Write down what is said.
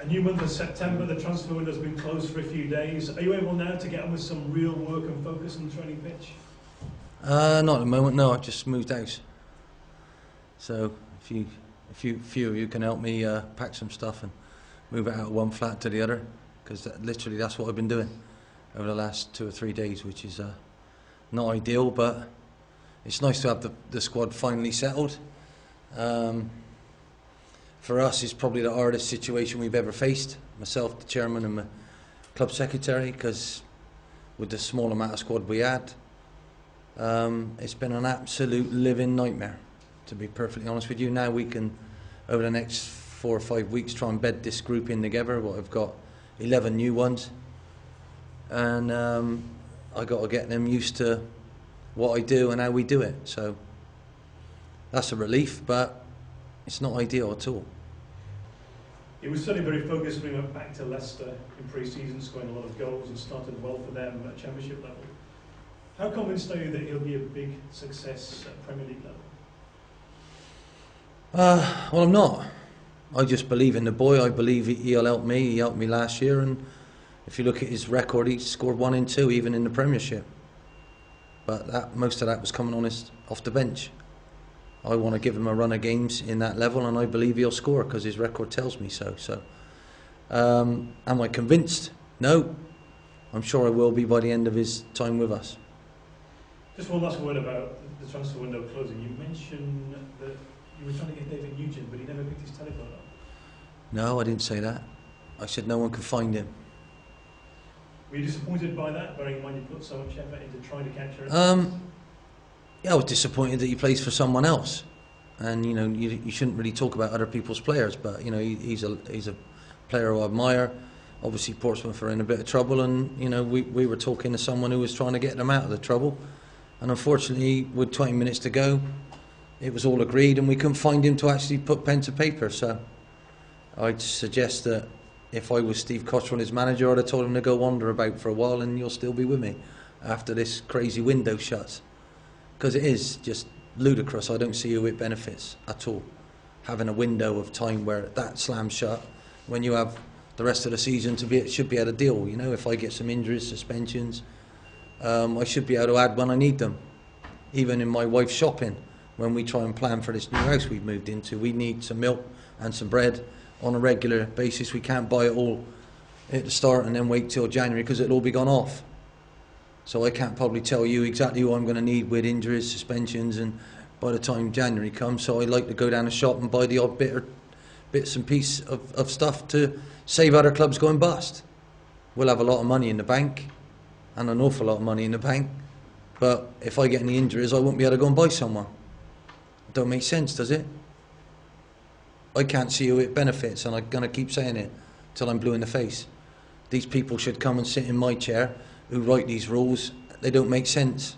A new month of September, the transfer window's been closed for a few days. Are you able now to get on with some real work and focus on the training pitch? Not at the moment, no. I've just moved house. So if few of you can help me pack some stuff and move it out of one flat to the other, because literally that's what I've been doing over the last 2 or 3 days, which is not ideal, but it's nice to have the squad finally settled. For us, it's probably the hardest situation we've ever faced, myself, the chairman and my club secretary, because with the small amount of squad we had, it's been an absolute living nightmare, to be perfectly honest with you. Now we can, over the next 4 or 5 weeks, try and bed this group in together. Well, I've got 11 new ones, and I got to get them used to what I do and how we do it. So that's a relief, but it's not ideal at all. He was certainly very focused when he went back to Leicester in pre-season, scoring a lot of goals and started well for them at Championship level. How convinced are you that he'll be a big success at Premier League level? Well, I'm not. I just believe in the boy. I believe he'll help me. He helped me last year, and if you look at his record, he scored 1 and 2 even in the Premiership. But most of that was coming on off the bench. I want to give him a run of games in that level, and I believe he'll score because his record tells me so. So, am I convinced? No. I'm sure I will be by the end of his time with us. Just one last word about the transfer window closing. You mentioned that you were trying to get David Nugent, but he never picked his telephone up. No, I didn't say that. I said no one could find him. Were you disappointed by that, bearing in mind you put so much effort into trying to capture it? Yeah, I was disappointed that he plays for someone else, and you know you shouldn't really talk about other people's players. But you know he's a player I admire. Obviously Portsmouth are in a bit of trouble, and you know we were talking to someone who was trying to get them out of the trouble, and unfortunately with 20 minutes to go, it was all agreed, and we couldn't find him to actually put pen to paper. So I'd suggest that if I was Steve Cottrell, his manager, I'd have told him to go wander about for a while, and you'll still be with me after this crazy window shuts. Because it is just ludicrous. I don't see who it benefits at all, having a window of time where that slams shut when you have the rest of the season should be able to deal. You know, if I get some injuries, suspensions, I should be able to add when I need them. Even in my wife's shopping, when we try and plan for this new house we've moved into, we need some milk and some bread on a regular basis. We can't buy it all at the start and then wait till January because it'll all be gone off. So I can't probably tell you exactly who I'm going to need with injuries, suspensions, and by the time January comes. So I like to go down the shop and buy the odd bits and pieces of stuff to save other clubs going bust. We'll have a lot of money in the bank, and an awful lot of money in the bank. But if I get any injuries, I won't be able to go and buy someone. It don't make sense, does it? I can't see who it benefits, and I'm going to keep saying it till I'm blue in the face. These people should come and sit in my chair who write these rules. They don't make sense.